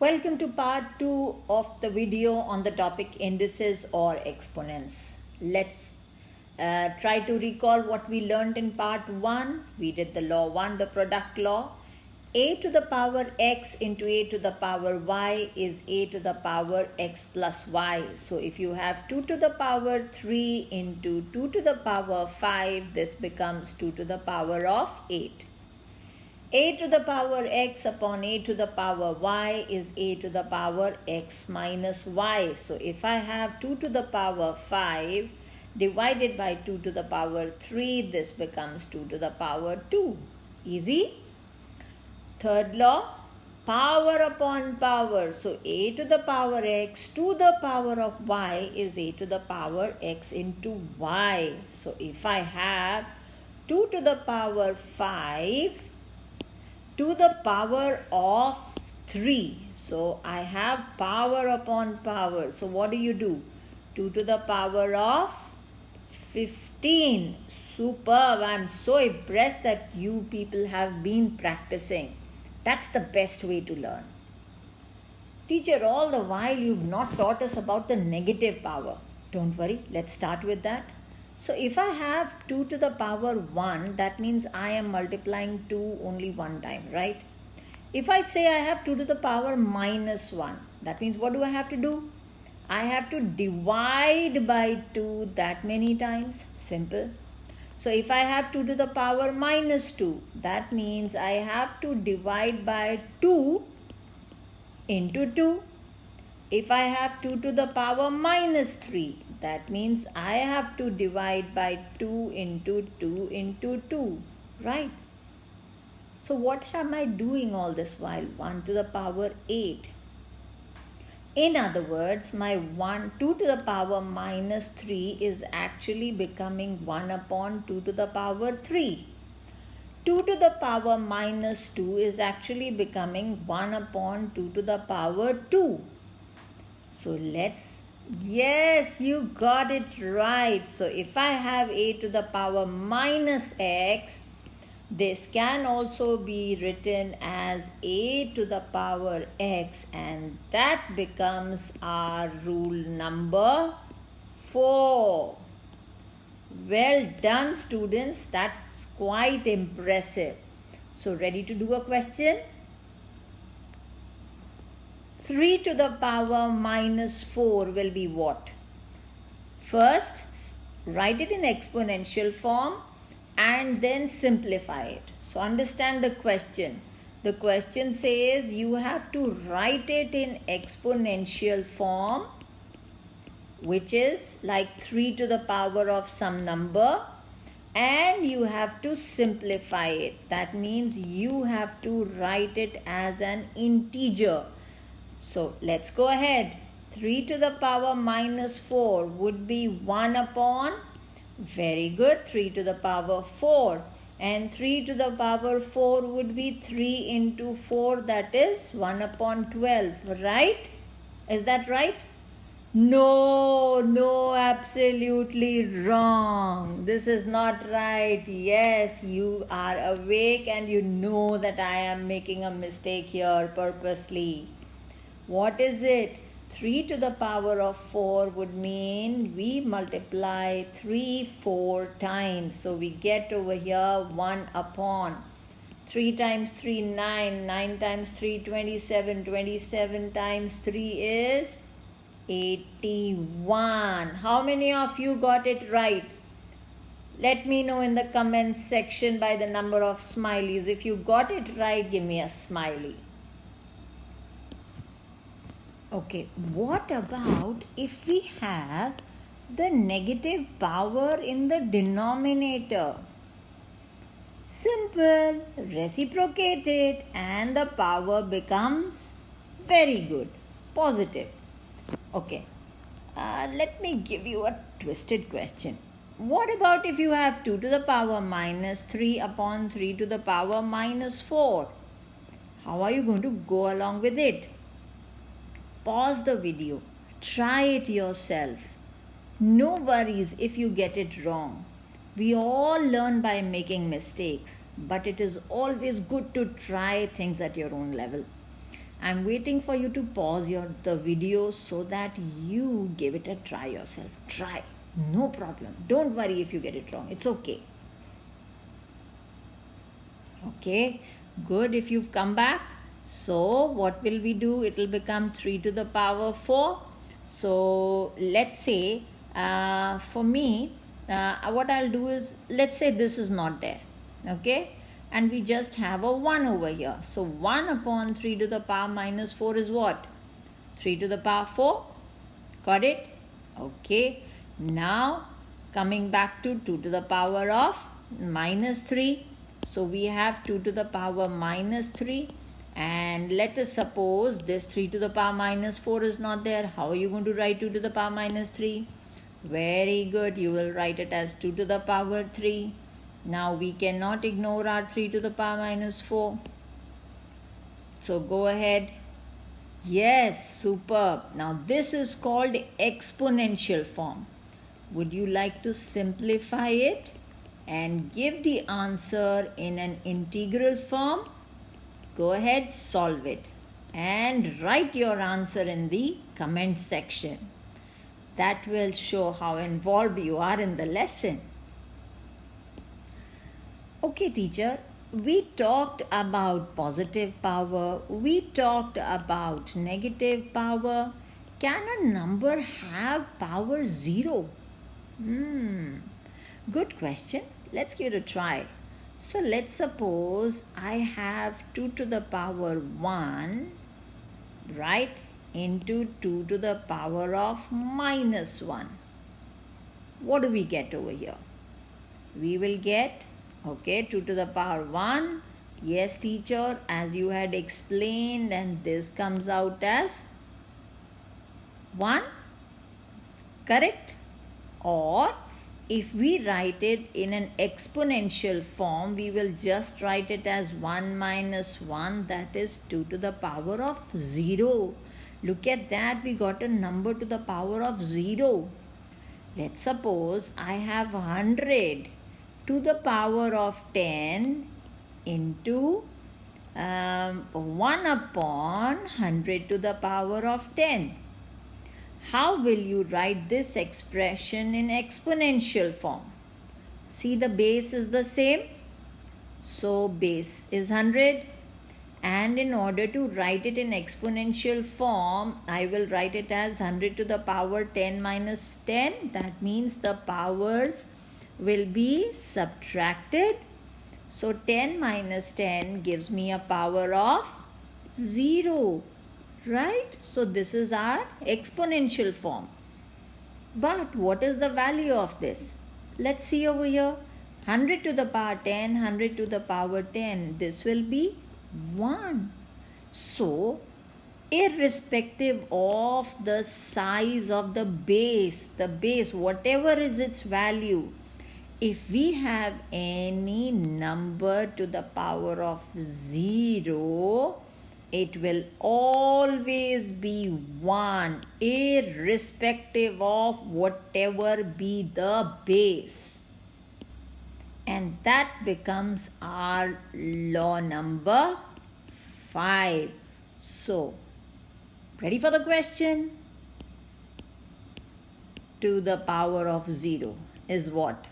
Welcome to part 2 of the video on the topic indices or exponents. Let's try to recall what we learned in part 1. We did the law 1, the product law. A to the power x into a to the power y is a to the power x plus y. So if you have 2 to the power 3 into 2 to the power 5, this becomes 2 to the power of 8. A to the power x upon a to the power y is a to the power x minus y. So if I have 2 to the power 5 divided by 2 to the power 3, this becomes 2 to the power 2. Easy? Third law, power upon power. So a to the power x to the power of y is a to the power x into y. So if I have 2 to the power 5 to the power of 3. So I have power upon power. So what do? 2 to the power of 15. Superb. I'm so impressed that you people have been practicing. That's the best way to learn. Teacher, all the while you've not taught us about the negative power. Don't worry, let's start with that. So if I have 2 to the power 1, that means I am multiplying 2 only one time, right? If I say I have 2 to the power minus 1, that means what do I have to do? I have to divide by 2 that many times. Simple. So if I have 2 to the power minus 2, that means I have to divide by 2 into 2. If I have 2 to the power minus 3, that means I have to divide by 2 into 2 into 2, right? So what am I doing all this while? 1 to the power 8. In other words, my 2 to the power minus 3 is actually becoming 1 upon 2 to the power 3. 2 to the power minus 2 is actually becoming 1 upon 2 to the power 2. So yes, you got it right. So if I have a to the power minus x, this can also be written as a to the power x, and that becomes our rule number 4. Well done, students. That's quite impressive. So ready to do a question? 3 to the power minus 4 will be what? First, write it in exponential form and then simplify it. So understand the question. The question says you have to write it in exponential form, which is like 3 to the power of some number, and you have to simplify it. That means you have to write it as an integer. So let's go ahead. 3 to the power minus 4 would be 1 upon, very good, 3 to the power 4. And 3 to the power 4 would be 3 into 4, that is 1 upon 12, right? Is that right? No, absolutely wrong. This is not right. Yes, you are awake and you know that I am making a mistake here purposely. What is it? 3 to the power of 4 would mean we multiply 3 4 times. So we get over here 1 upon. 3 times 3, 9. 9 times 3, 27. 27 times 3 is 81. How many of you got it right? Let me know in the comments section by the number of smileys. If you got it right, give me a smiley. Okay, what about if we have the negative power in the denominator? Simple, reciprocate it and the power becomes very good, positive. Okay, let me give you a twisted question. What about if you have 2 to the power minus 3 upon 3 to the power minus 4? How are you going to go along with it? Pause the video. Try it yourself. No worries if you get it wrong. We all learn by making mistakes, but it is always good to try things at your own level. I'm waiting for you to pause the video so that you give it a try yourself. Try. No problem. Don't worry if you get it wrong. It's okay. Okay. Good if you've come back. So what will we do? It will become 3 to the power 4. So let's say for me, what I'll do is, let's say this is not there. Okay. And we just have a 1 over here. So 1 upon 3 to the power minus 4 is what? 3 to the power 4. Got it? Okay. Now coming back to 2 to the power of minus 3. So we have 2 to the power minus 3. And let us suppose this 3 to the power minus 4 is not there. How are you going to write 2 to the power minus 3? Very good. You will write it as 2 to the power 3. Now we cannot ignore our 3 to the power minus 4. So go ahead. Yes, superb. Now this is called exponential form. Would you like to simplify it and give the answer in an integral form? Go ahead, solve it and write your answer in the comment section. That will show how involved you are in the lesson. Okay, teacher, we talked about positive power. We talked about negative power. Can a number have power 0? Good question. Let's give it a try. So let's suppose I have 2 to the power 1, right, into 2 to the power of minus 1. What do we get over here? We will get, okay, 2 to the power 1. Yes, teacher, as you had explained, and this comes out as 1. Correct? Or if we write it in an exponential form, we will just write it as 1 minus 1, that is 2 to the power of 0. Look at that, we got a number to the power of 0. Let's suppose I have 100 to the power of 10 into 1 upon 100 to the power of 10. How will you write this expression in exponential form? See, the base is the same. So base is 100. And in order to write it in exponential form, I will write it as 100 to the power 10 minus 10. That means the powers will be subtracted. So 10 minus 10 gives me a power of 0. Right? So this is our exponential form. But what is the value of this? Let's see over here. 100 to the power 10, 100 to the power 10. This will be 1. So, irrespective of the size of the base, whatever is its value, if we have any number to the power of 0, it will always be 1, irrespective of whatever be the base. And that becomes our law number 5. So, ready for the question? To the power of 0 is what?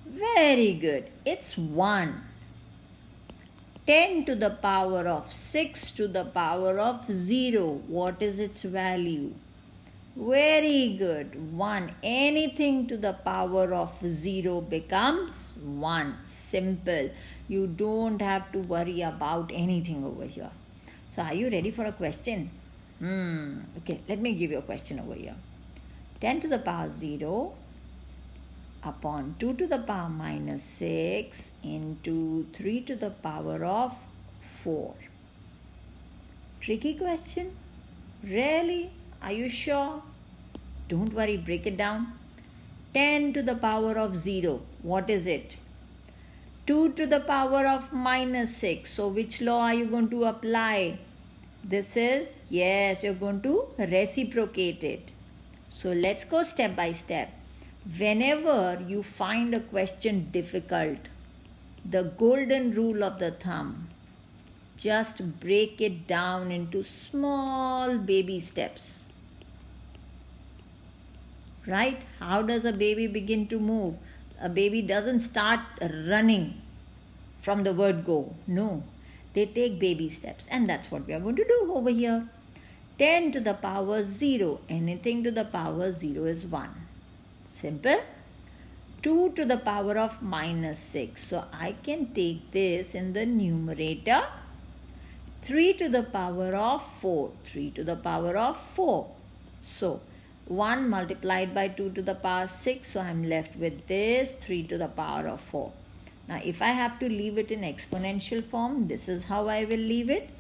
Very good. It's 1. 10 to the power of 6 to the power of 0. What is its value? Very good. 1. Anything to the power of 0 becomes 1. Simple. You don't have to worry about anything over here. So are you ready for a question? Okay, let me give you a question over here. 10 to the power 0 upon 2 to the power minus 6 into 3 to the power of 4. Tricky question? Really? Are you sure? Don't worry, break it down. 10 to the power of 0. What is it? 2 to the power of minus 6. So which law are you going to apply? This is, yes, you're going to reciprocate it. So let's go step by step. Whenever you find a question difficult, the golden rule of the thumb, just break it down into small baby steps. Right? How does a baby begin to move? A baby doesn't start running from the word go. No, they take baby steps, and that's what we are going to do over here. 10 to the power 0. Anything to the power 0 is 1. Simple. 2 to the power of minus 6. So I can take this in the numerator. 3 to the power of 4. 3 to the power of 4. So 1 multiplied by 2 to the power 6. So I'm left with this 3 to the power of 4. Now if I have to leave it in exponential form, this is how I will leave it.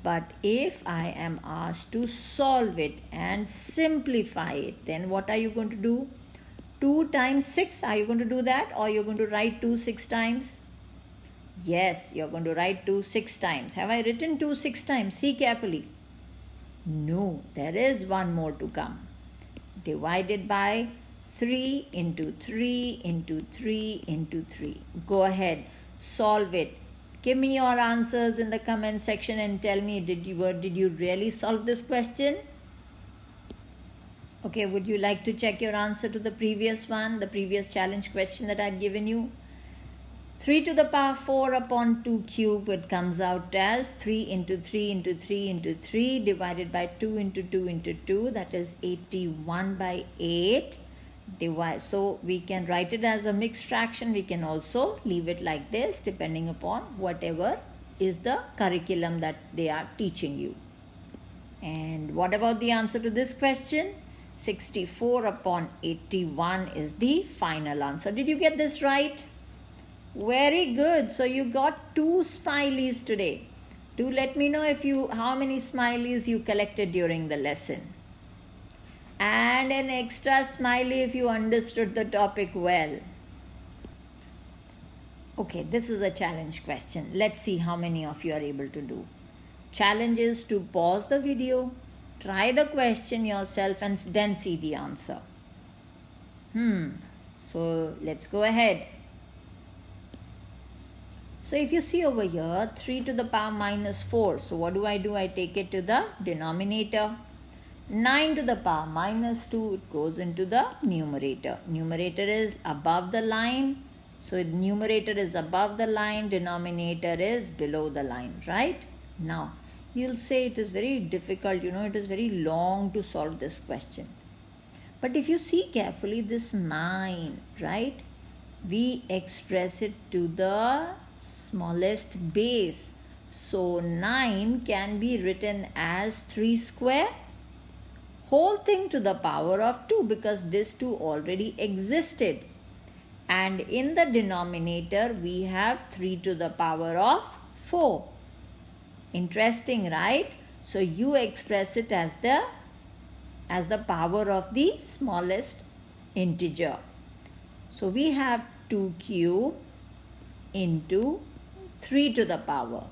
But if I am asked to solve it and simplify it, then what are you going to do? 2 times 6, are you going to do that? Or you're going to write 2 6 times? Yes, you're going to write 2 6 times. Have I written 2 6 times? See carefully. No, there is one more to come. Divided by 3 into 3 into 3 into 3. Go ahead, solve it. Give me your answers in the comment section and tell me, did you really solve this question? Okay, would you like to check your answer to the previous one, the previous challenge question that I'd given you? 3 to the power 4 upon 2 cube, it comes out as 3 into 3 into 3 into 3 divided by 2 into 2 into 2, that is 81 by 8. So we can write it as a mixed fraction. We can also leave it like this depending upon whatever is the curriculum that they are teaching you. And what about the answer to this question? 64 upon 81 is the final answer. Did you get this right? Very good. So you got 2 smileys today. Do let me know how many smileys you collected during the lesson. And an extra smiley if you understood the topic well. Okay, this is a challenge question. Let's see how many of you are able to do. Challenge is to pause the video, try the question yourself and then see the answer. So let's go ahead. So if you see over here, 3 to the power minus 4. So what do? I take it to the denominator. 9 to the power minus 2, it goes into the numerator. Numerator is above the line. So numerator is above the line, denominator is below the line, right? Now, you'll say it is very difficult, it is very long to solve this question. But if you see carefully, this 9, right? We express it to the smallest base. So 9 can be written as 3 square. Whole thing to the power of 2 because this 2 already existed. And in the denominator, we have 3 to the power of 4. Interesting, right? So you express it as the power of the smallest integer. So we have 2 cube into 3 to the power.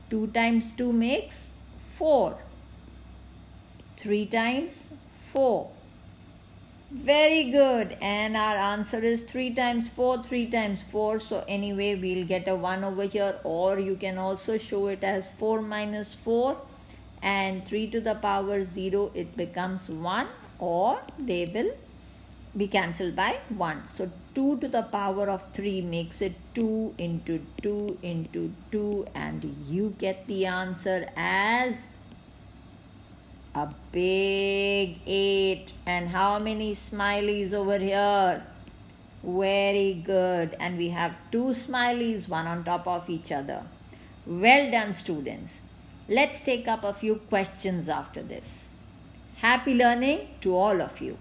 2 times 2 makes 4. 3 times 4. Very good. And our answer is 3 times 4, 3 times 4. So anyway, we'll get a 1 over here, or you can also show it as 4 minus 4 and 3 to the power 0. It becomes 1, or they will be cancelled by 1. So 2 to the power of 3 makes it 2 into 2 into 2, and you get the answer as a big 8. And how many smileys over here? Very good. And we have 2 smileys, one on top of each other. Well done, students. Let's take up a few questions after this. Happy learning to all of you.